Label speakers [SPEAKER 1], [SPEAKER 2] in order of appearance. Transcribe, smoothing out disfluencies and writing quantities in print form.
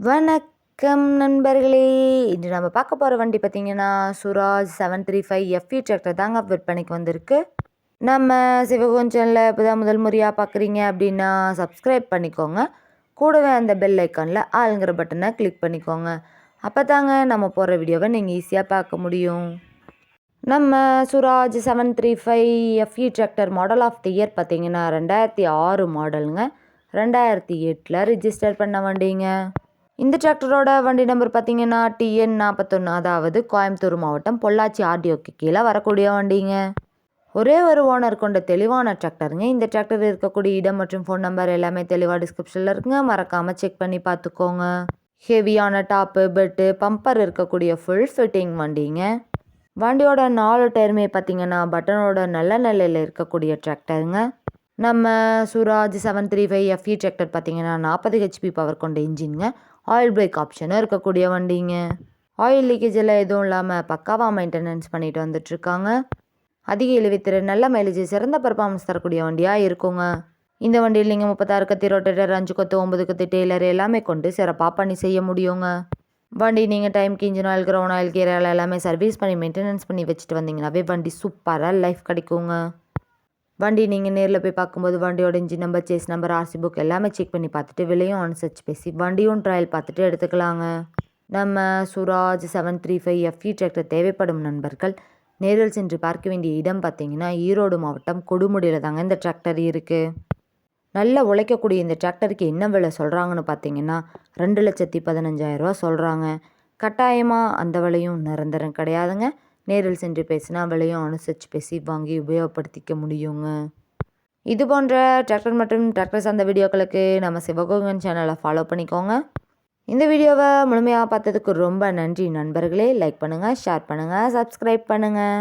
[SPEAKER 1] வணக்கம் நண்பர்களே. இன்று நம்ம பார்க்க போகிற வண்டி பார்த்திங்கன்னா சுராஜ் 735 எஃப்இ டிராக்டர் தாங்க விற்பனைக்கு வந்திருக்கு. நம்ம சிவகோன் சேனலில் இப்போ தான் முதல் முறையாக பார்க்குறீங்க அப்படின்னா சப்ஸ்கிரைப் பண்ணிக்கோங்க. கூடவே அந்த பெல் ஐக்கானில் ஆளுங்கிற பட்டனை கிளிக் பண்ணிக்கோங்க. அப்போ தாங்க நம்ம போகிற வீடியோவை நீங்கள் ஈஸியாக பார்க்க முடியும். நம்ம Swaraj 735 FE tractor model of the year பார்த்திங்கன்னா 2006 மாடலுங்க. 2008 ரிஜிஸ்டர் பண்ண வண்டிங்க. இந்த டிராக்டரோட வண்டி நம்பர் பார்த்தீங்கன்னா TN 41, அதாவது கோயம்புத்தூர் மாவட்டம் பொள்ளாச்சி ஆர்டிஓக்கு கீழே வரக்கூடிய வண்டிங்க. ஒரே ஒரு ஓனர் கொண்ட தெளிவான டிராக்டருங்க. இந்த டிராக்டர் இருக்கக்கூடிய இடம் மற்றும் ஃபோன் நம்பர் எல்லாமே தெளிவாக டிஸ்கிரிப்ஷனில் இருக்குங்க. மறக்காமல் செக் பண்ணி பார்த்துக்கோங்க. ஹெவியான டாப்பு, பெட்டு, பம்பர் இருக்கக்கூடிய ஃபுல் ஃபிட்டிங் வண்டிங்க. வண்டியோட 4 டயருமே பார்த்தீங்கன்னா பட்டனோட நல்ல நிலையில் இருக்கக்கூடிய டிராக்டருங்க. நம்ம சுராஜ் 735 எஃப்இ டிராக்டர் பார்த்தீங்கன்னா 40 ஹெச்பி பவர் கொண்ட இன்ஜின்ங்க. ஆயில் பிரேக் ஆப்ஷனும் இருக்கக்கூடிய வண்டிங்க. ஆயில் லீக்கேஜ் எல்லாம் எதுவும் இல்லாமல் பக்காவாக மெயின்டெனன்ஸ் பண்ணிட்டு வந்துட்டுருக்காங்க. அதிக இழுவைத்திறன், நல்ல மைலேஜ், சிறந்த பர்ஃபார்மன்ஸ் தரக்கூடிய வண்டியாக இருக்குங்க. இந்த வண்டியில் நீங்கள் 36 கத்தி ரொட்டேட்டர், 5 கொத்து, 9 கத்தி டெய்லர் எல்லாமே கொண்டு சிறப்பாக பண்ணி செய்ய முடியுங்க. வண்டி நீங்கள் டைமுக்கு engine oil, ground oil, care oil எல்லாமே சர்வீஸ் பண்ணி மெயின்டெனன்ஸ் பண்ணி வச்சுட்டு வந்தீங்கன்னாவே வண்டி சூப்பராக லைஃப் கிடைக்குங்க. வண்டி நீங்கள் நேரில் போய் பார்க்கும்போது வண்டியோட engine number, chassis number, RC book எல்லாமே செக் பண்ணி பார்த்துட்டு விலையும் அனுசரித்து பேசி வண்டியும் ட்ரையல் பார்த்துட்டு எடுத்துக்கலாங்க. நம்ம சுராஜ் 735 எஃப்இ டிராக்டர் தேவைப்படும் நண்பர்கள் நேரில் சென்று பார்க்க வேண்டிய இடம் பார்த்தீங்கன்னா ஈரோடு மாவட்டம் கொடுமுடியில் தாங்க இந்த டிராக்டர் இருக்குது. நல்லா உழைக்கக்கூடிய இந்த டிராக்டருக்கு என்ன விலை சொல்கிறாங்கன்னு பார்த்தீங்கன்னா 2,15,000 சொல்கிறாங்க. கட்டாயமாக அந்த விலையும் நிரந்தரம் கிடையாதுங்க. நேரில் சென்று பேசினா விலையும் அனுசரித்து பேசி வாங்கி உபயோகப்படுத்திக்க முடியுங்க. இது போன்ற டிராக்டர் மற்றும் டிராக்டர் சார்ந்த வீடியோக்களுக்கு நம்ம சிவகோகன் சேனலை ஃபாலோ பண்ணிக்கோங்க. இந்த வீடியோவை முழுமையாக பார்த்ததுக்கு ரொம்ப நன்றி நண்பர்களே. லைக் பண்ணுங்கள், ஷேர் பண்ணுங்கள், சப்ஸ்கிரைப் பண்ணுங்கள்.